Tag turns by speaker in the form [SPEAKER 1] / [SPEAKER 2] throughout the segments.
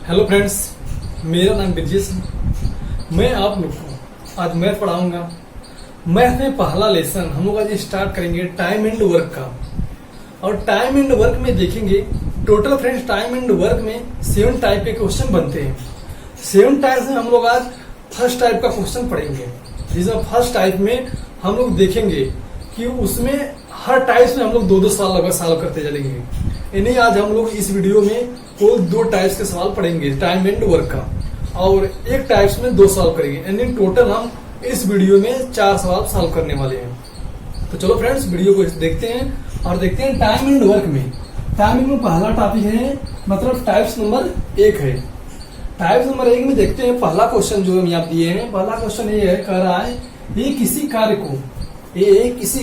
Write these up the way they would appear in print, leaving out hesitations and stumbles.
[SPEAKER 1] Hello friends, मेरा नाम ब्रिजेश है। मैं आप लोग को आज मैथ पढ़ाऊंगा। मैथ में पहला लेसन हम लोग आज स्टार्ट करेंगे टाइम एंड वर्क का। और टाइम एंड वर्क में देखेंगे total friends, time and work में 7 टाइप के क्वेश्चन बनते हैं। 7 टाइप में हम लोग आज फर्स्ट टाइप का क्वेश्चन पढ़ेंगे, जिसमें फर्स्ट टाइप में हम लोग देखेंगे कि उसमें हर टाइप में हम लोग 2-2 सवाल लगभग सॉल्व करते चलेंगे। यानी आज हम लोग इस वीडियो में कुल 2 टाइप्स के सवाल पढ़ेंगे टाइम एंड वर्क का, और एक टाइप्स में 2 सवाल करेंगे। यानी टोटल हम इस वीडियो में 4 सवाल सॉल्व करने वाले हैं। तो चलो फ्रेंड्स, वीडियो को देखते हैं और देखते हैं टाइम एंड वर्क में। टाइम एंड में पहला टॉपिक है, मतलब टाइप्स नंबर 1 है। टाइप्स नंबर 1 में देखते हैं पहला क्वेश्चन जो हम यहाँ दिए हैं। पहला क्वेश्चन ये है, कह रहा है ये किसी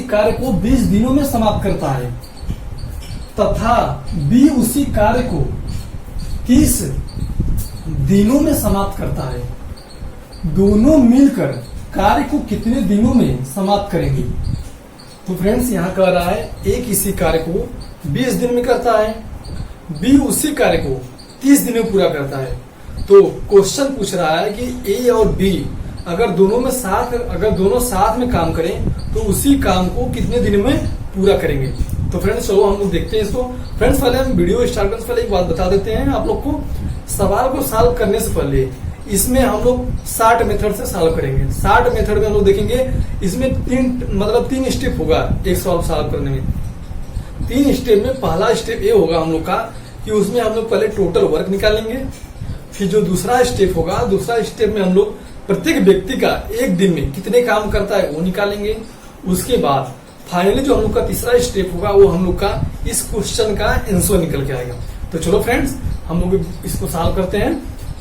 [SPEAKER 1] कार्य को 20 दिनों में समाप्त करता है तथा बी उसी कार्य को 30 दिनों में समाप्त करता है। दोनों मिलकर कार्य को कितने दिनों में समाप्त करेंगे? तो फ्रेंड्स, यहाँ कह रहा है ए किसी कार्य को 20 दिन में करता है, बी उसी कार्य को 30 दिन में पूरा करता है। तो क्वेश्चन पूछ रहा है कि ए और बी अगर दोनों साथ में काम करें तो उसी काम को कितने दिन में पूरा करेंगे। तो फ्रेंड्स चलो हम लोग देखते हैं इसको। फ्रेंड्स, पहले हम वीडियो स्टार्ट करने से पहले एक बात बता देते हैं आप लोग को। सवाल को सॉल्व करने से पहले इसमें हम लोग 60 मेथड से सॉल्व करेंगे। 60 मेथड में हम लोग देखेंगे, इसमें 3 स्टेप होगा एक सवाल सॉल्व करने में। 3 स्टेप में पहला स्टेप ये होगा हम लोग का कि उसमें हम लोग पहले टोटल वर्क निकालेंगे। फिर जो दूसरा स्टेप होगा, दूसरा स्टेप में हम लोग प्रत्येक व्यक्ति का एक दिन में कितने काम करता है वो निकालेंगे। उसके बाद फाइनली जो हम लोग का तीसरा स्टेप होगा वो हम लोग का इस क्वेश्चन का आंसर निकल के आएगा। तो चलो फ्रेंड्स, हम लोग इसको सॉल्व करते हैं,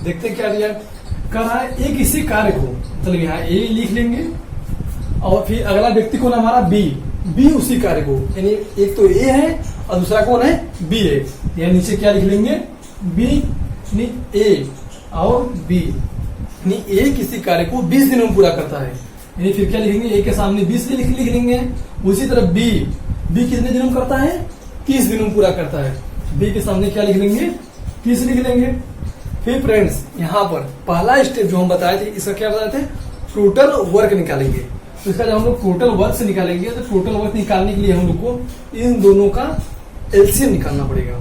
[SPEAKER 1] देखते हैं क्या दिया। कह रहा है एक इसी कार्य को, मतलब यहाँ ए लिख लेंगे और फिर अगला व्यक्ति कौन हमारा बी उसी कार्य को, यानी एक तो ए है और दूसरा कौन है, बी है। यहाँ नीचे क्या लिख लेंगे, बी ए और बी। ए किसी कार्य को 20 दिनों में पूरा करता है, यानी फिर क्या लिखेंगे, ए के सामने 20 लिख लेंगे। उसी तरह बी कितने दिनों में करता है, 30 दिनों में पूरा करता है। बी के सामने क्या लिख लेंगे, 30 लिख लेंगे। फिर फ्रेंड्स, यहाँ पर पहला स्टेप जो हम बताए थे, इसका क्या बताए थे, टोटल वर्क निकालेंगे। तो इसका जब हम लोग टोटल वर्क से निकालेंगे तो टोटल वर्क निकालने के लिए हम लोग को इन दोनों का एलसीएम निकालना पड़ेगा।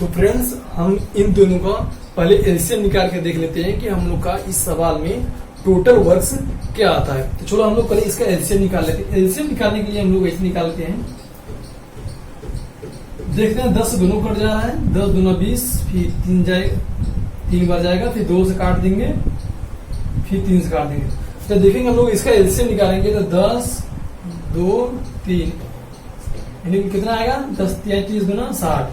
[SPEAKER 1] तो फ्रेंड्स, हम इन दोनों का पहले एलसीएम निकाल के देख लेते हैं कि हम लोग का इस सवाल में टोटल वर्क्स क्या आता है। तो चलो हम लोग पहले इसका एलसीएम निकाल लेते हैं। एलसीएम निकालने के लिए हम लोग ऐसे निकालते हैं, देखते हैं 10 दोनों कट जा रहा है, 10 दूना 20, फिर 3 बार जाएगा, फिर 2 से काट देंगे, फिर 3 से काट देंगे। तो देखेंगे हम लोग इसका एलसीएम निकालेंगे तो 10, 2, 3 यानी कितना आएगा, 10 या 30 गुना 60।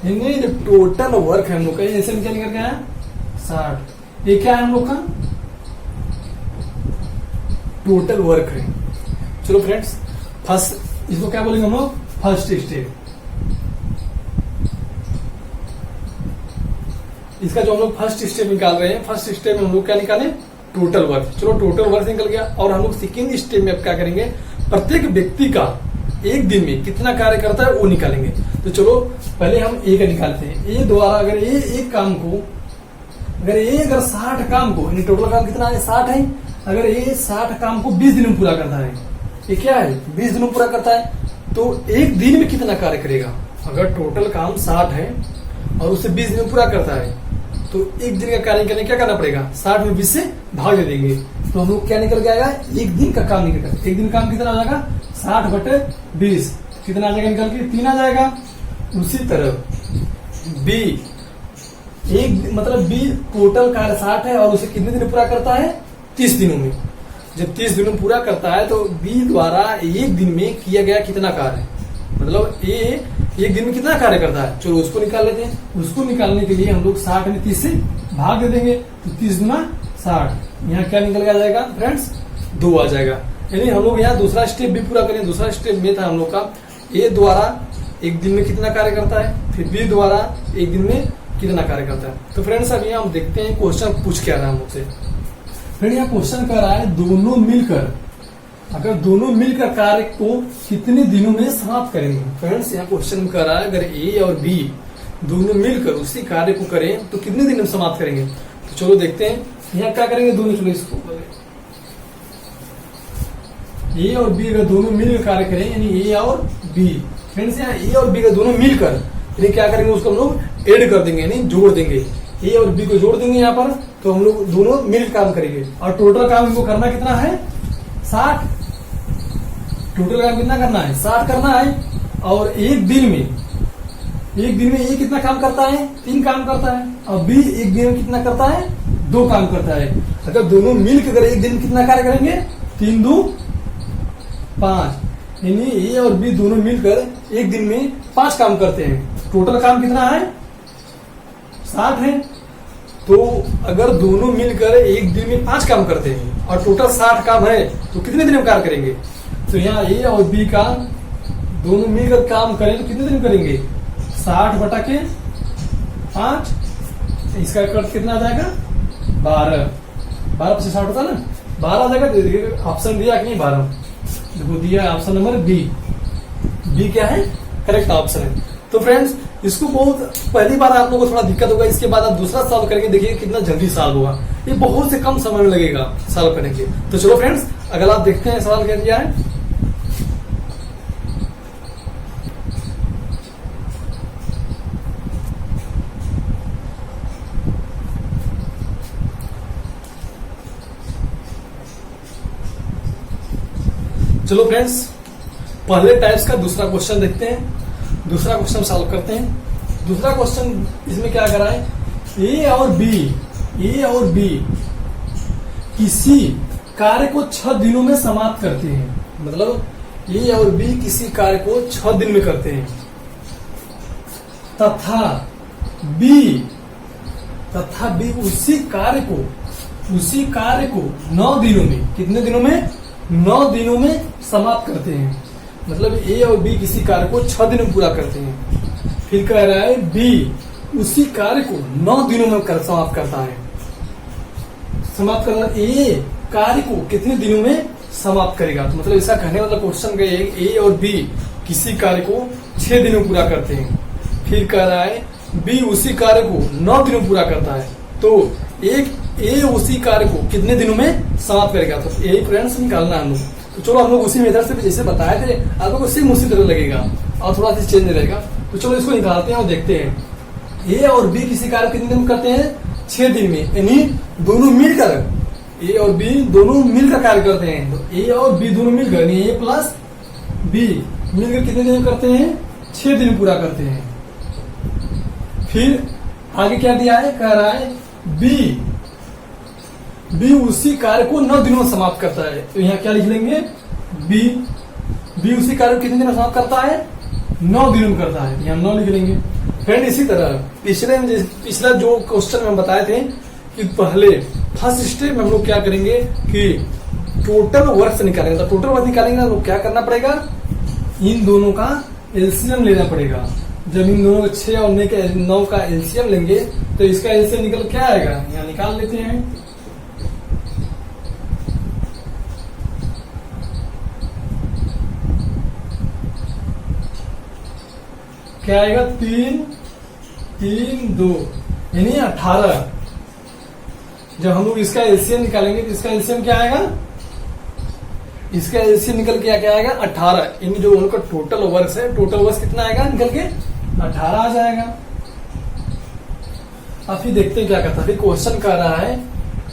[SPEAKER 1] जो टोटल वर्क है हम लोग का, एलसीएम क्या निकल के आया, 60। ये क्या है हम लोग का टोटल वर्क है। चलो फ्रेंड्स, फर्स्ट इसको क्या बोलेंगे हम लोग, फर्स्ट स्टेप। इसका जो हम लोग फर्स्ट स्टेप निकाल रहे हैं, फर्स्ट स्टेप में हम लोग क्या निकाले, टोटल वर्क। चलो टोटल वर्क निकल गया। और हम लोग सेकेंड स्टेप में अब क्या करेंगे, प्रत्येक व्यक्ति का एक दिन में कितना कार्य करता है वो निकालेंगे। तो चलो पहले हम ए का निकालते हैं। ए द्वारा अगर एक काम को, अगर 60 काम को, यानी टोटल काम कितना है, 60 है। अगर ये 60 काम को 20 दिन में पूरा करता है, ये क्या है, 20 दिन में पूरा करता है, तो एक दिन में कितना कार्य करेगा। अगर टोटल काम 60 है और उसे 20 दिन में पूरा करता है, तो एक दिन का कार्य करने क्या करना पड़ेगा, 60 में 20 से भाग दे देंगे। तो हम लोग क्या निकल के आएगा, एक दिन का काम निकल। एक दिन काम कितना आ जाएगा, 60/20 कितना आ जाएगा निकल के, 3 आ जाएगा। उसी तरह बी टोटल कार्य 60 है और उसे कितने दिन में पूरा करता है, 30 दिनों में। जब 30 दिनों में पूरा करता है तो बी द्वारा एक दिन में किया गया कितना कार्य, मतलब ए एक दिन में कितना कार्य करता है, चलो उसको निकाल लेते हैं। उसको निकालने के लिए हम लोग 60 में 30 से भाग दे देंगे, तो 30 गुना 60। यहाँ क्या निकल के आ जाएगा फ्रेंड्स, 2 आ जाएगा। यानी हम लोग यहाँ दूसरा स्टेप भी पूरा करें। दूसरा स्टेप में था हम लोग का ए द्वारा एक दिन में कितना कार्य करता है, फिर बी द्वारा एक दिन में कितना कार्य करता है। तो फ्रेंड्स, अब यहाँ हम देखते हैं क्वेश्चन पूछ क्या रहा है हम लोग से। फ्रेंड, यहाँ क्वेश्चन कर रहा है दोनों मिलकर कार्य को कितने दिनों में समाप्त करेंगे। फ्रेंड्स, यहाँ क्वेश्चन कर रहा है अगर ए और बी दोनों मिलकर उसी कार्य को करें तो कितने दिन में समाप्त करेंगे। तो चलो देखते हैं यहाँ क्या करेंगे। दोनों, चलो इसको ए और बी अगर दोनों मिलकर कार्य करें, यानी ए और बी, फ्रेंड्स यहाँ ए और बी का दोनों मिलकर, यानी क्या करेंगे, उसको हम लोग ऐड कर देंगे, यानी जोड़ देंगे। ए और बी को जोड़ देंगे यहाँ पर, तो हम लोग दोनों मिलकर काम करेंगे। और टोटल काम हमको करना कितना है, 60। टोटल काम कितना करना है, 60 करना है। और एक दिन में ए कितना काम करता है, 3 काम करता है। और बी एक दिन में कितना करता है, 2 काम करता है। अगर दोनों मिलकर अगर एक दिन में कितना कार्य करेंगे, 3 2 5, यानी ए और बी दोनों मिलकर एक दिन में 5 काम करते हैं। टोटल काम कितना है, 60 है। तो अगर दोनों मिलकर एक दिन में 5 काम करते हैं और टोटल 60 काम है, तो कितने दिन में कार्य करेंगे। तो यहाँ ए और बी का दोनों मिलकर काम करें तो कितने दिन करेंगे, 60 बटा के 5, इसका कट कितना आ जाएगा, 12 से 60 होता है ना, 12 आ जाएगा। ऑप्शन दिया कि नहीं, 12 देखो दिया, ऑप्शन नंबर बी क्या है, करेक्ट ऑप्शन है। तो फ्रेंड्स इसको बहुत पहली बार आप लोगों को थोड़ा दिक्कत होगा, इसके बाद आप दूसरा सॉल्व करेंगे, देखिए कितना जल्दी सॉल्व होगा। ये बहुत से कम समय में लगेगा सॉल्व करने के। तो चलो फ्रेंड्स अगर आप देखते हैं सवाल क्या दिया है। चलो फ्रेंड्स पहले टाइप्स का दूसरा क्वेश्चन देखते हैं, दूसरा क्वेश्चन सॉल्व करते हैं। दूसरा क्वेश्चन इसमें क्या करा है, ए और बी किसी कार्य को 6 दिनों में समाप्त करते हैं। मतलब ए और बी किसी कार्य को 6 दिन में करते हैं, तथा बी उसी कार्य को 9 दिनों में, कितने दिनों में, 9 दिनों में समाप्त करते हैं। मतलब ए और बी किसी कार्य को 6 दिन में पूरा करते हैं। फिर कह रहा है बी उसी कार्य को 9 दिनों में समाप्त करता है। समाप्त करना, ए कार्य को कितने दिनों में समाप्त करेगा। तो मतलब ऐसा कहने वाला क्वेश्चन का ए और बी किसी कार्य को 6 दिनों में पूरा करते हैं। फिर कह रहा है बी उसी कार्य को 9 दिनों में पूरा करता है, तो एक ए उसी कार्य को कितने दिनों में समाप्त करेगा। तो ए फ्रेंड्स निकालना हम लोग। तो चलो हम लोग उसी मेथड से जैसे बताए थे आप लोग को सेम उसी तरह लगेगा और थोड़ा सा चेंज रहेगा। तो चलो इसको निकालते हैं और देखते हैं। ए और बी किसी कार्य कितने दिन में करते हैं, 6 दिन में, यानी दोनों मिलकर ए और बी दोनों मिलकर कार्य करते हैं। तो ए और बी दोनों मिलकर, यानी ए प्लस बी मिलकर कितने दिन में करते हैं, 6 दिन में पूरा करते हैं। फिर आगे क्या दिया है, कह रहा है बी उसी कार्य को 9 दिनों में समाप्त करता है। तो यहाँ क्या लिख लेंगे, बी उसी कार्य को कितने दिनों में समाप्त करता है, 9 दिनों में करता है, यहाँ 9 लिख लेंगे। फ्रेंड इसी तरह पिछला जो क्वेश्चन में बताए थे कि पहले फर्स्ट स्टेप में हम लोग क्या करेंगे कि टोटल वर्क निकालेंगे। तो टोटल वर्क निकालेंगे तो क्या करना पड़ेगा, इन दोनों का एलसीएम लेना पड़ेगा। जब इन दोनों 6 और 9 का एलसीएम लेंगे तो इसका एलसीएम निकल क्या आएगा, यहाँ निकाल लेते हैं। क्या आएगा, 3 3 2 यानी 18। जब हम लोग इसका एलसीएम निकालेंगे तो इसका एलसीएम क्या आएगा, इसका एलसीएम निकल के क्या आएगा, 18। यानी जो उनका टोटल वर्क है, टोटल वर्क कितना आएगा, निकल के 18 आ जाएगा। अब फिर देखते हैं क्या करता है। फिर क्वेश्चन कर रहा है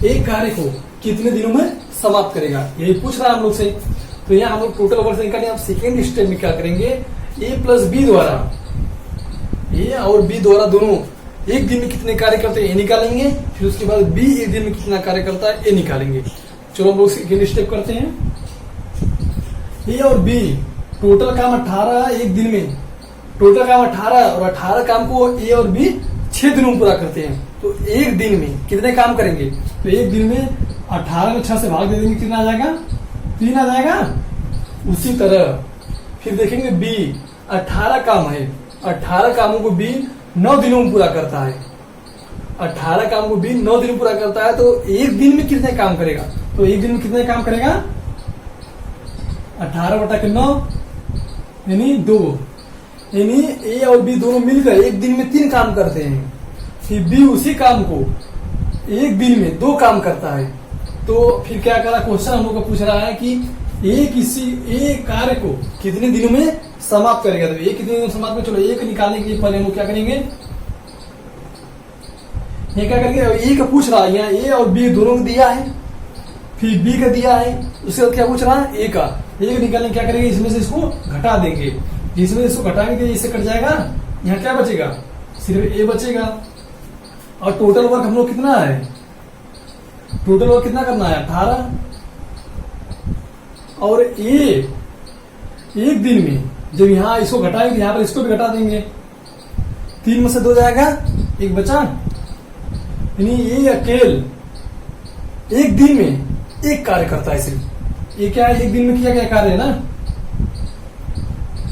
[SPEAKER 1] एक कार्य को कितने दिनों में समाप्त करेगा, यही पूछ रहा है हम लोग से। तो यहाँ हम लोग टोटल वर्क निकालेंगे। आप सेकेंड स्टेप में क्या करेंगे, ए प्लस बी द्वारा, ए और बी द्वारा दोनों एक दिन में कितने कार्य करते हैं, ए निकालेंगे। फिर उसके बाद बी एक दिन में कितना कार्य करता है, ए निकालेंगे। चलो हम लोग सेकेंड स्टेप करते हैं। ए और बी टोटल काम 18 एक दिन में, टोटल काम 18 और 18 काम को ए और बी 6 दिनों में पूरा करते हैं। तो एक दिन में कितने काम करेंगे, तो एक दिन में 18 को 6 से भाग दे देंगे, कितना आ जाएगा, 3 आ जाएगा। उसी तरह फिर देखेंगे बी 18 काम है, 18 कामों को बी 9 दिनों में पूरा करता है। 18 काम को बी 9 दिन में पूरा करता है, तो एक दिन में कितने काम करेगा, तो एक दिन में कितने काम करेगा, 18 बटा के 9 यानी 2। यानी ए और बी दोनों मिलकर एक दिन में 3 काम करते हैं, फिर बी उसी काम को एक दिन में 2 काम करता है। तो फिर क्या करा, क्वेश्चन हम लोग को पूछ रहा है कि ए कार्य को कितने दिनों में समाप्त करेगा। तो ए कितने दिनों में समाप्त में, चलो एक निकालने के लिए पहले हम लोग क्या करेंगे, ये क्या करेंगे, ए का पूछ रहा है, यहाँ ए और बी दोनों को दिया है, फिर बी का दिया है, उसके बाद क्या पूछ रहा है, ए का। ए का निकालने क्या करेंगे, इसमें से इसको घटा देंगे, जिसमें इसको घटाएंगे इससे कट जाएगा, यहाँ क्या बचेगा, सिर्फ ए बचेगा। और टोटल वर्क हम लोग कितना है, टोटल वर्क कितना करना है, 18। और ए एक दिन में जब यहाँ इसको घटाएंगे, यहाँ पर इसको भी घटा देंगे, 3 में से 2 जाएगा, 1 बचा। यानी ये अकेले एक दिन में एक कार्य करता है सिर्फ। ये क्या है, एक दिन में किया गया कार्य है ना,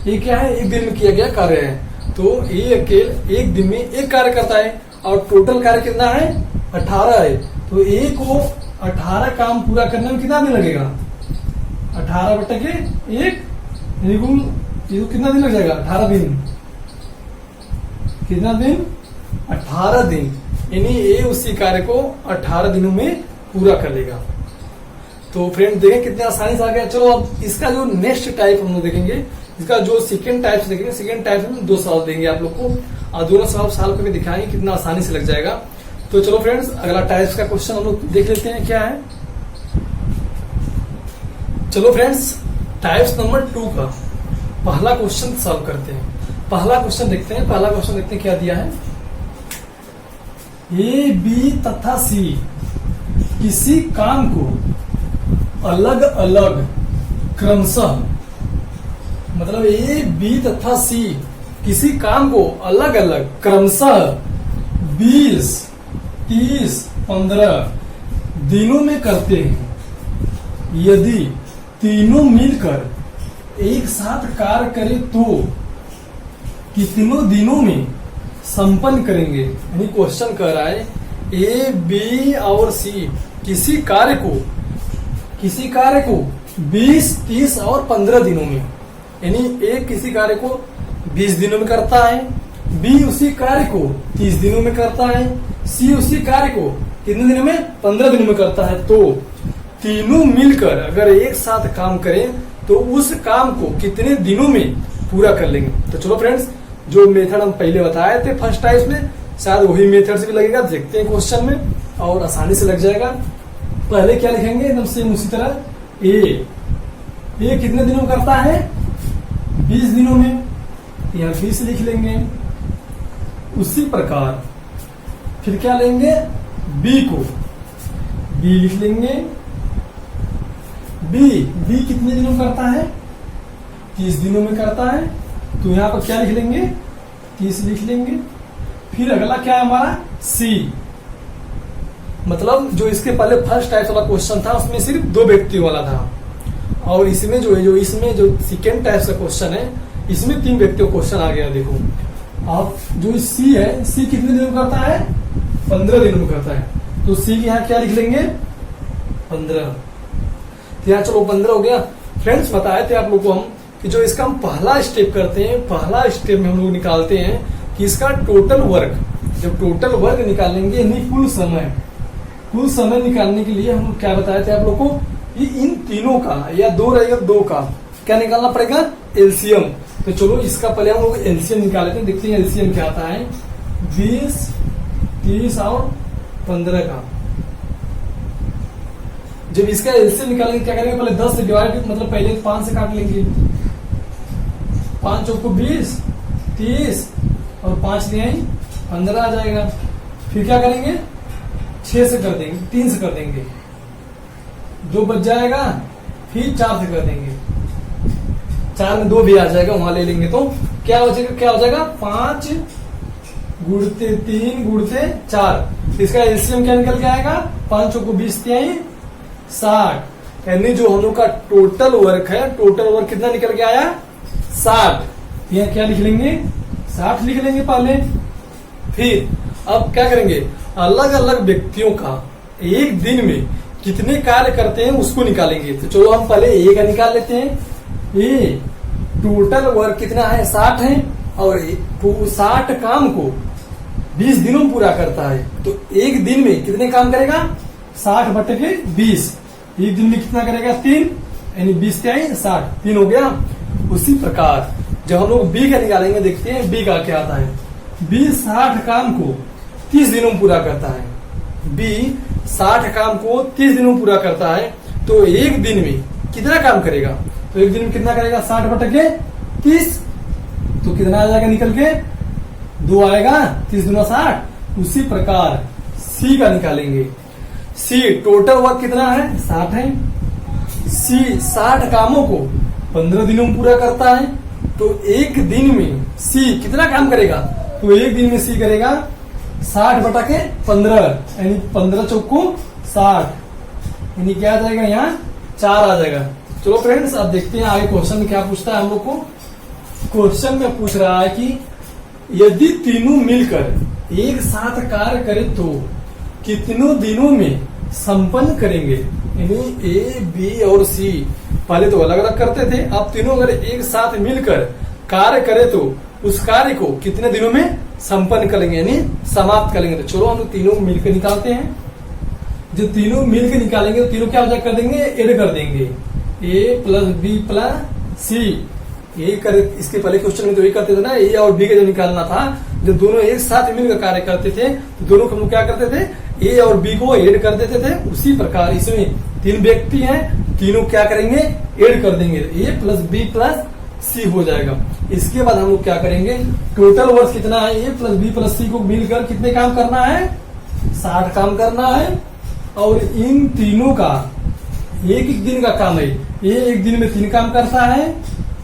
[SPEAKER 1] ये क्या है, एक दिन में किया गया कार्य है। तो ये अकेले एक दिन में एक कार्य करता है और टोटल कार्य कितना है, 18 है। तो ए को 18 काम पूरा करने में कितना दिन लगेगा, 18/1, ये कितना दिन लग जाएगा, 18 दिन। कितना दिन, 18 दिन। यानी ए उसी कार्य को 18 दिनों में पूरा कर लेगा। तो फ्रेंड देखें कितने आसानी से आ गया। चलो अब इसका जो नेक्स्ट टाइप हम लोग देखेंगे, इसका जो सेकेंड टाइप देखेंगे, सेकेंड टाइप में 2 सवाल देंगे आप लोग को और दोनों सवाल सॉल्व करके दिखाएंगे, कितना आसानी से लग जाएगा। तो चलो फ्रेंड्स अगला टाइप्स का क्वेश्चन हम लोग देख लेते हैं क्या है। चलो फ्रेंड्स टाइप्स नंबर 2 का पहला क्वेश्चन सॉल्व करते हैं। पहला क्वेश्चन देखते हैं क्या दिया है। ए बी तथा सी किसी काम को अलग अलग क्रमशः, मतलब ए बी तथा सी किसी काम को अलग अलग क्रमशः 20, 30, 15 दिनों में करते हैं। यदि तीनों मिलकर एक साथ कार्य करें तो कितनों दिनों में संपन्न करेंगे। यानी क्वेश्चन कह रहा है ए बी और सी किसी कार्य को 20, 30 और 15 दिनों में, यानी ए किसी कार्य को 20 दिनों में करता है, बी उसी कार्य को 30 दिनों में करता है, सी उसी कार्य को कितने दिनों में, 15 दिनों में करता है। तो तीनों मिलकर अगर एक साथ काम करें तो उस काम को कितने दिनों में पूरा कर लेंगे। तो चलो फ्रेंड्स जो मेथड हम पहले बताए थे फर्स्ट टाइप में, शायद वही मेथड से भी लगेगा, देखते हैं क्वेश्चन में और आसानी से लग जाएगा। पहले क्या लिखेंगे, एकदम सेम उसी तरह, ए कितने दिनों में करता है, 20 दिनों में, यहाँ 20 लिख लेंगे। उसी प्रकार फिर क्या लेंगे, बी को, बी लिख लेंगे। बी कितने दिनों में करता है, 30 दिनों में करता है, तो यहाँ पर क्या लिख लेंगे, 30 लिख लेंगे। फिर अगला क्या है हमारा, सी, मतलब जो इसके पहले फर्स्ट टाइप वाला क्वेश्चन था उसमें सिर्फ 2 व्यक्तियों वाला था, और इसमें इसमें जो सेकेंड टाइप का क्वेश्चन है इसमें 3 व्यक्तियों क्वेश्चन आ गया। देखो अब जो सी है, सी कितने दिनों में करता है, 15 दिनों में करता है। तो सी के यहाँ क्या लिख लेंगे, 15। तो यहाँ चलो 15 हो गया। फ्रेंड्स बताए थे आप लोग को हम कि जो इसका हम पहला स्टेप करते हैं, पहला स्टेप में हम लोग निकालते हैं कि इसका टोटल वर्क, जब टोटल वर्क निकालेंगे यानी कुल समय निकालने के लिए हम क्या बताए थे आप लोग को, कि इन तीनों का या 2 रहेगा 2 का क्या निकालना पड़ेगा, एलसीएम। तो चलो इसका पहले हम लोग एलसीएम निकाल लेते हैं, देखते हैं एलसीएम क्या आता है। 20, 30 और 15 का जब इसका एलसीएम निकालेंगे क्या करेंगे, पहले 10 से डिवाइड, मतलब पहले 5 से काट लेंगे, 5 चौको 20, 30 और 5 ले आई 15 आ जाएगा। फिर क्या करेंगे, 6 से कर देंगे, 3 से कर देंगे, 2 बच जाएगा, फिर 4 से कर देंगे, 4 में 2 भी आ जाएगा, वहां ले लेंगे तो क्या हो जाएगा 5 गुणते 3 गुणते 4। इसका एलसीएम क्या निकल के आएगा, 5 चौको 20 तिहाई 60। यानी जो हम लोग का टोटल वर्क है, टोटल वर्क कितना निकल के आया, 60। यहाँ क्या लिख लेंगे, 60 लिख लेंगे पहले। फिर अब क्या करेंगे, अलग अलग व्यक्तियों का एक दिन में कितने कार्य करते हैं उसको निकालेंगे। तो चलो हम पहले ए का निकाल लेते हैं। ए टोटल वर्क कितना है, 60 है, और 60 काम को 20 दिनों में पूरा करता है, तो एक दिन में कितने काम करेगा? 60 बटे के 20। एक दिन में कितना करेगा? 3, यानी 20 क्या है? 60, 3 हो गया। उसी प्रकार जब हम लोग बी का निकालेंगे, देखते हैं बी का क्या आता है। बी 60 काम को 30 दिनों में पूरा करता है। बी 60 काम को 30 दिनों में पूरा करता है, तो एक दिन में कितना काम करेगा? तो एक दिन में कितना करेगा? 60 बटे के 30, तो कितना आ जाएगा निकल के? 2 आएगा। 30 दूना 60। उसी प्रकार सी का निकालेंगे। सी टोटल वर्क कितना है? 60 है। सी 60 कामों को 15 दिनों में पूरा करता है, तो एक दिन में सी कितना काम करेगा? तो एक दिन में सी करेगा 60 बटा के 15, यानी 15 चौको 60, यानी क्या आ जाएगा? यहाँ 4 आ जाएगा। चलो फ्रेंड्स, अब देखते हैं आगे क्वेश्चन में क्या पूछता है हम लोग को। क्वेश्चन में पूछ रहा है कि यदि तीनों मिलकर एक साथ कार्य करें तो कितनों दिनों में संपन्न करेंगे? यानी ए, बी और सी पहले तो अलग अलग करते थे, अब तीनों अगर एक साथ मिलकर कार्य करें तो उस कार्य को कितने दिनों में संपन्न करेंगे, यानी समाप्त करेंगे। तो चलो हम लोग तीनों मिलकर निकालते हैं। जो तीनों मिलकर निकालेंगे तो तीनों क्या हो जाए? कर देंगे, ऐड कर देंगे। ए प्लस बी प्लस सी, यही कर, इसके पहले क्वेश्चन में तो यही करते थे ना, ए और बी का जो निकालना था। जब दोनों एक साथ मिलकर कार्य करते थे तो दोनों को हम लोग क्या करते थे? ए और बी को ऐड कर देते थे। उसी प्रकार इसमें 3 व्यक्ति हैं, तीनों क्या करेंगे? ऐड कर देंगे। ए प्लस बी प्लस सी हो जाएगा। इसके बाद हम लोग क्या करेंगे? टोटल वर्क कितना है? ए प्लस बी प्लस सी को मिलकर कितने काम करना है? 60 काम करना है। और इन तीनों का एक एक दिन का काम है। ए एक दिन में 3 काम करता है,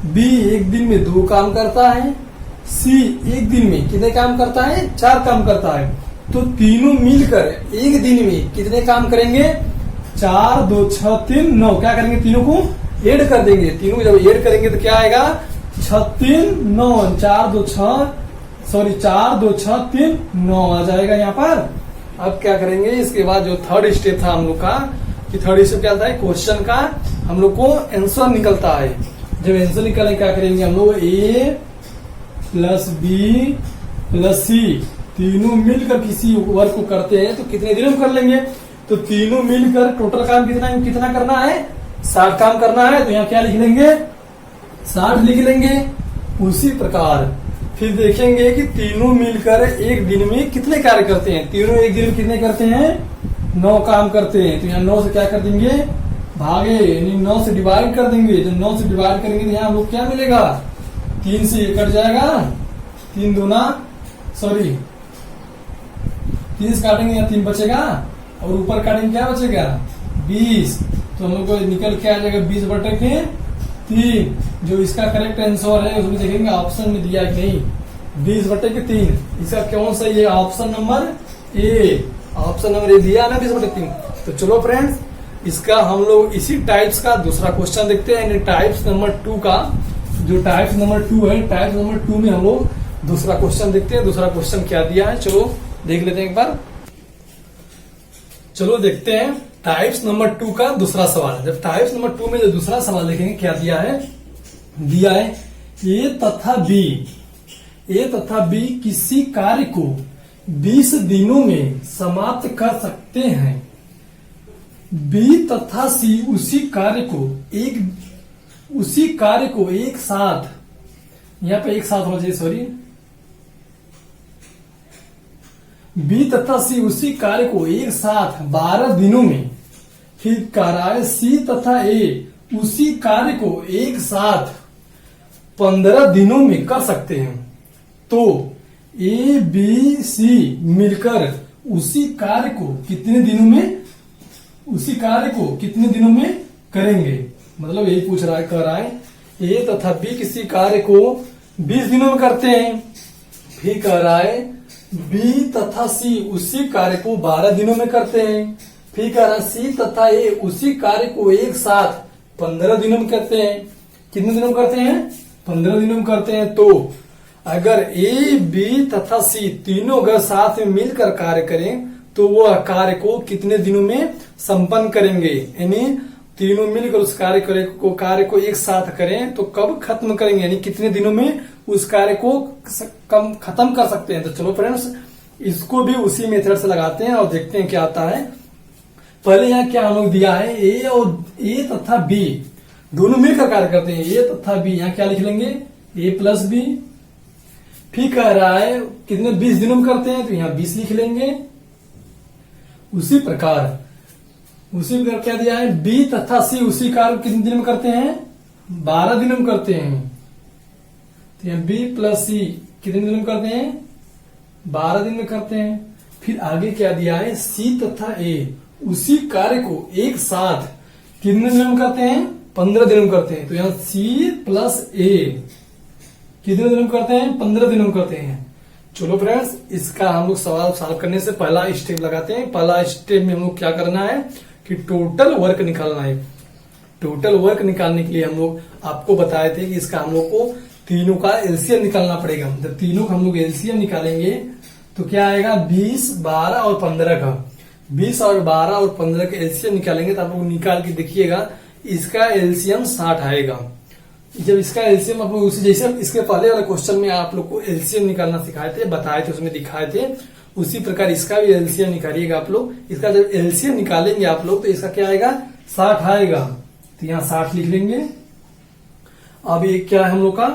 [SPEAKER 1] बी एक दिन में 2 काम करता है, सी एक दिन में कितने काम करता है? 4 काम करता है। तो तीनों मिलकर एक दिन में कितने काम करेंगे? 4, 2, 6, 3, 9। क्या करेंगे? तीनों को ऐड कर देंगे। तीनों को जब ऐड करेंगे तो क्या आएगा? 6, 3, 9, 4, 2, 6, 3, 9 आ जाएगा यहाँ पर। अब क्या करेंगे? इसके बाद जो थर्ड स्टेप था हम लोग का, कि थर्ड स्टेप क्या था? क्वेश्चन का हम लोग को आंसर निकलता है। जब आंसर निकले क्या करेंगे हम लोग? ए प्लस बी प्लस सी तीनों मिलकर किसी वर्क को करते हैं तो कितने दिनों में कर लेंगे? तो तीनों मिलकर टोटल काम कितना करना है? 60 काम करना है। तो यहाँ क्या लिख लेंगे? 60 लिख लेंगे। उसी प्रकार फिर देखेंगे कि तीनों मिलकर एक दिन में कितने कार्य करते हैं। तीनों एक दिन में कितने करते हैं? 9 काम करते हैं। तो यहाँ 9 से क्या कर देंगे? भागे, यानी 9 से डिवाइड कर देंगे। जब 9 से डिवाइड करेंगे तो यहाँ हम लोग क्या मिलेगा? 3 से कट जाएगा, 3 से काटेंगे यहाँ 3 बचेगा, और ऊपर काटेंगे क्या बचेगा? 20। तो हम लोग को निकल के आ जाएगा 20 बटे के 3। जो इसका करेक्ट आंसर है उसमें देखेंगे ऑप्शन में दिया कि नहीं, 20 बटे के 3। इसका कौन सा? ये option number A, option number A दिया ना 20 बटे 3। तो चलो फ्रेंड्स, इसका हम लोग इसी टाइप्स का दूसरा क्वेश्चन देखते हैं। टाइप्स नंबर 2 का, जो टाइप्स नंबर 2 है, टाइप्स नंबर 2 में हम लोग दूसरा क्वेश्चन देखते हैं। दूसरा क्वेश्चन क्या दिया है, चलो देख लेते हैं एक बार। चलो देखते हैं टाइप्स नंबर 2 का दूसरा सवाल। जब टाइप्स नंबर 2 में जो दूसरा सवाल देखेंगे क्या दिया है? दिया है ए तथा बी किसी कार्य को 20 दिनों में समाप्त कर सकते हैं। बी तथा सी उसी कार्य को एक साथ, यहाँ पे एक साथ हो जाए, सॉरी, बी तथा सी उसी कार्य को एक साथ 12 दिनों में, फिर कराए सी तथा ए उसी कार्य को एक साथ 15 दिनों में कर सकते हैं। तो ए बी सी मिलकर उसी कार्य को कितने दिनों में करेंगे? मतलब यही पूछ रहा है, कह रहा है ए तथा बी किसी कार्य को 20 दिनों में करते हैं। फिर कह रहा है बी तथा सी उसी कार्य को 12 दिनों में करते हैं। फिर कह रहा है सी तथा ए उसी कार्य को एक साथ 15 दिनों में करते हैं। कितने दिनों में करते हैं? 15 दिनों में करते हैं। तो अगर ए बी तथा सी तीनों अगर साथ में मिलकर कार्य करें तो वो कार्य को कितने दिनों में संपन्न करेंगे? यानी तीनों मिलकर उस कार्य को एक साथ करें तो कब खत्म करेंगे, यानी कितने दिनों में उस कार्य को कम खत्म कर सकते हैं। तो चलो फ्रेंड्स, इसको भी उसी मेथड से लगाते हैं और देखते हैं क्या आता है। पहले यहाँ क्या हम लोग दिया है, ए और ए तथा बी दोनों मिलकर कार्य करते हैं। ए तथा बी, यहाँ क्या लिख लेंगे, ए प्लस बी। फिर कह रहा है कितने 20 दिनों में करते हैं, तो यहाँ 20 लिख लेंगे। उसी प्रकार क्या दिया है, बी तथा सी उसी कार्य कितने दिन में करते हैं, 12 दिनों में करते हैं। तो यहाँ बी प्लस सी कितने दिन में करते हैं, 12 दिन में करते हैं। फिर आगे क्या दिया है, सी तथा ए उसी कार्य को एक साथ कितने दिन में करते हैं, 15 दिन में करते हैं। तो यहाँ सी प्लस ए कितने दिन में करते हैं, 15 दिन में करते हैं। चलो फ्रेंड्स, इसका हम लोग सवाल सॉल्व करने से पहला स्टेप लगाते हैं। पहला स्टेप में हम लोग क्या करना है कि टोटल वर्क निकालना है। टोटल वर्क निकालने के लिए हम लोग आपको बताए थे कि इसका हम लोग को तीनों का एलसीएम निकालना पड़ेगा। जब तीनों का हम लोग एलसीएम निकालेंगे तो क्या आएगा, 20, 12 और 15 का। 20 और 12 और 15 का एलसीएम निकालेंगे तो आप लोग निकाल के देखिएगा, इसका एलसीएम 60 आएगा। जब इसका एलसीएम आप लोग उसी जैसे इसके पहले वाले क्वेश्चन में आप लोग को एलसीएम निकालना सिखाए थे, बताए थे, उसमें दिखाए थे, उसी प्रकार इसका भी एलसीएम निकालिएगा आप लोग। इसका जब एलसीएम निकालेंगे आप लोग तो इसका क्या आएगा, 60 आएगा। तो यहाँ 60 लिख लेंगे। अब ये क्या है हम लोग का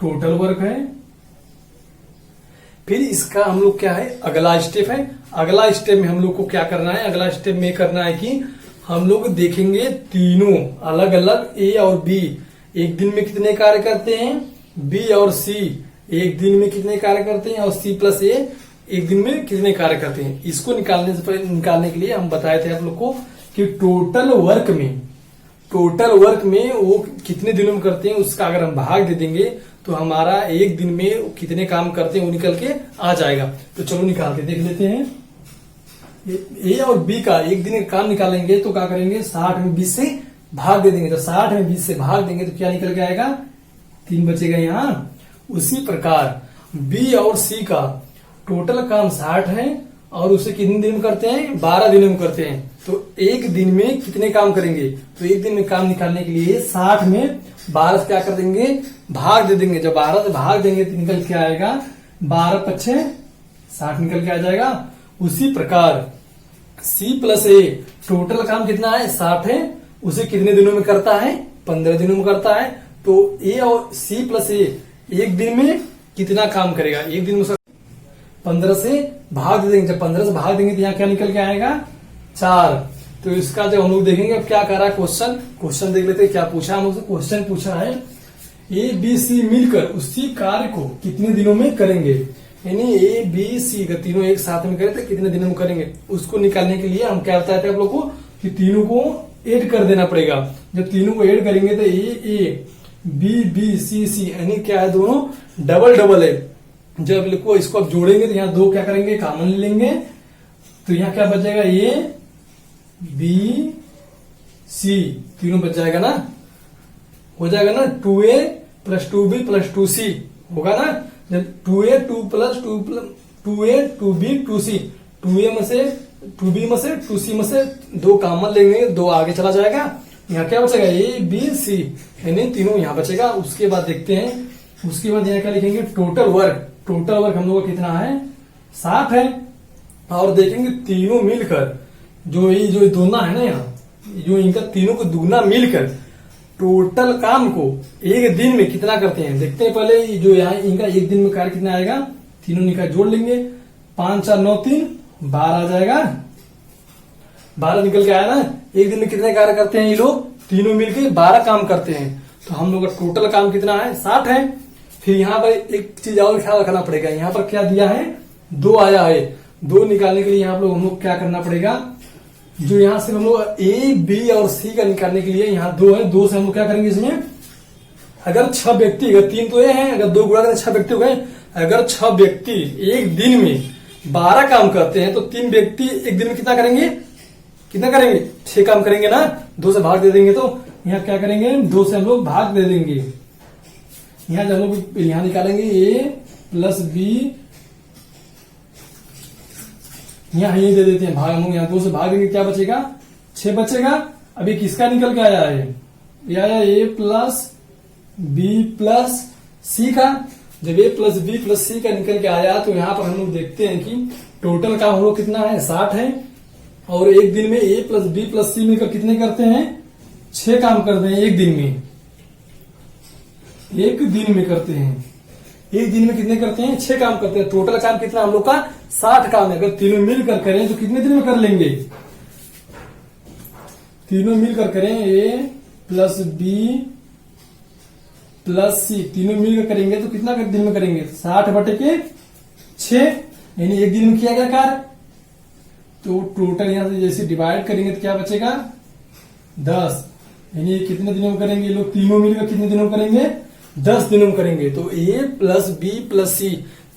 [SPEAKER 1] टोटल वर्क है। फिर इसका हम लोग क्या है, अगला स्टेप है। अगला स्टेप में हम लोग को क्या करना है, अगला स्टेप में करना है कि हम लोग देखेंगे तीनों अलग अलग ए और बी एक दिन में कितने कार्य करते हैं, बी और सी एक दिन में कितने कार्य करते हैं, और सी प्लस ए एक दिन में कितने कार्य करते हैं। इसको निकालने के लिए हम बताए थे आप लोग को कि टोटल वर्क में वो कितने दिनों में करते हैं, उसका अगर हम भाग दे देंगे तो हमारा एक दिन में कितने काम करते हैं वो निकल के आ जाएगा। तो चलो निकाल के देख लेते हैं। ए और बी का एक दिन का काम निकालेंगे तो क्या करेंगे, 60 में 20 से भाग दे देंगे। तो 60 में 20 से भाग देंगे तो क्या निकल के आएगा, 3 बचेगा यहाँ। उसी प्रकार बी और सी का टोटल काम 60 है और उसे कितने दिन में करते हैं, 12 दिनों में करते हैं। तो एक दिन में कितने काम करेंगे, तो एक दिन में काम निकालने के लिए 60 में 12 से क्या कर देंगे, भाग दे देंगे। जब 12 से भाग देंगे तो निकल के आएगा 12 पच्छे 60 निकल के आ जाएगा। उसी प्रकार सी प्लस ए टोटल काम कितना है, 60 है, उसे कितने दिनों में करता है, 15 दिनों में करता है। तो ए और सी प्लस ए एक दिन में कितना काम करेगा, एक दिन में 15 से भाग दे देंगे। जब 15 से भाग देंगे तो यहाँ क्या निकल के आएगा, 4। तो इसका जब हम लोग देखेंगे अब क्या कर रहा है क्वेश्चन देख लेते हैं क्या पूछा हम लोग से। क्वेश्चन पूछा है ए बी सी मिलकर उसी कार्य को कितने दिनों में करेंगे, यानी ए बी सी का तीनों एक साथ में करें तो कितने दिनों में करेंगे। उसको निकालने के लिए हम क्या बताते हैं आप लोग को कि तीनों को ऐड कर देना पड़ेगा। जब तीनों को ऐड करेंगे तो ए बी बी सी सी यानी क्या है, दोनों डबल है। जब लिखो इसको अब जोड़ेंगे तो यहाँ 2 क्या करेंगे, कॉमन ले लेंगे। तो यहाँ क्या बचेगा, ए बी सी तीनों बच जाएगा ना, हो जाएगा ना। 2a plus 2b plus 2c होगा ना। जब 2a 2 plus 2a 2b 2c 2a में से 2b में से 2c में से 2 कॉमन लेंगे, 2 आगे चला जाएगा। यहाँ क्या बचेगा, ए बी सी यानी तीनों यहाँ बचेगा। उसके बाद देखते हैं, उसके बाद यहाँ क्या लिखेंगे, टोटल वर्क हम लोग का कितना है, 60 है। और देखेंगे तीनों मिलकर जो दोना है ना, यहाँ जो इनका तीनों को दुगना मिलकर टोटल काम को एक दिन में कितना करते हैं। देखते हैं पहले जो यहाँ इनका एक दिन में कार्य कितना आएगा, तीनों निकाल जोड़ लेंगे। 5 4 9 3 12 आ जाएगा। 12 निकल के आया ना। एक दिन में कितने कार्य करते हैं ये लोग, तीनों मिलकर 12 काम करते हैं। तो हम लोग का टोटल काम कितना है, 60 है। फिर यहाँ पर एक चीज और ख्याल रखना पड़ेगा, यहाँ पर क्या दिया है, 2 आया है। 2 निकालने के लिए यहाँ हम लोग क्या करना पड़ेगा, जो यहाँ से हम लोग ए बी और सी का निकालने के लिए यहाँ 2 है, 2 से हम लोग क्या करेंगे इसमें, अगर 6 व्यक्ति, अगर 3 तो ये हैं, अगर 2 गुणा करें 6 व्यक्ति हो गए। अगर 6 व्यक्ति एक दिन में 12 काम करते हैं तो 3 व्यक्ति एक दिन में कितना करेंगे, 6 काम करेंगे ना। 2 से भाग दे देंगे तो यहाँ क्या करेंगे, 2 से हम लोग भाग दे देंगे। यहाँ जब हम लोग यहाँ निकालेंगे ए प्लस बी, यहाँ ये दे देते हैं भाग, हम लोग यहाँ 2 से भाग देंगे, क्या बचेगा, 6 बचेगा। अभी किसका निकल के आया है, ये आया ए प्लस बी प्लस सी का। जब ए प्लस बी प्लस सी का निकल के आया तो यहाँ पर हम लोग देखते हैं कि टोटल काम हम लोग कितना है 60 है, और एक दिन में ए प्लस बी प्लस सी मिलकर कितने करते हैं 6 काम करते हैं एक दिन में। एक दिन में करते हैं, एक दिन में कितने करते हैं 6 काम करते हैं। टोटल काम कितना हम लोग का 60 काम है। अगर तीनों मिलकर करें तो कितने दिन में कर लेंगे, तीनों मिलकर करें ए प्लस बी प्लस सी, तीनों मिलकर करेंगे तो कितना दिन में करेंगे 60/6, यानी एक दिन में किया गया कार्य। तो टोटल यहां से जैसे डिवाइड करेंगे तो क्या बचेगा 10, यानी कितने दिनों में करेंगे ये लोग तीनों मिलकर कितने दिनों में करेंगे 10 दिनों में करेंगे। तो ए प्लस बी प्लस सी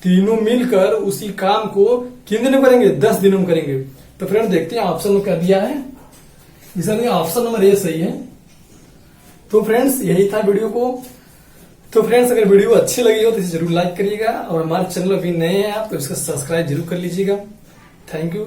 [SPEAKER 1] तीनों मिलकर उसी काम को कितने दिनों में करेंगे 10 दिनों में करेंगे। तो फ्रेंड देखते हैं ऑप्शन में क्या दिया है, इसमें ऑप्शन नंबर ए सही है। तो फ्रेंड्स यही था वीडियो को। तो फ्रेंड्स अगर वीडियो अच्छी लगी हो तो इसे जरूर लाइक करिएगा, और हमारे चैनल अभी नए हैं आप तो इसका सब्सक्राइब जरूर कर लीजिएगा। Thank you.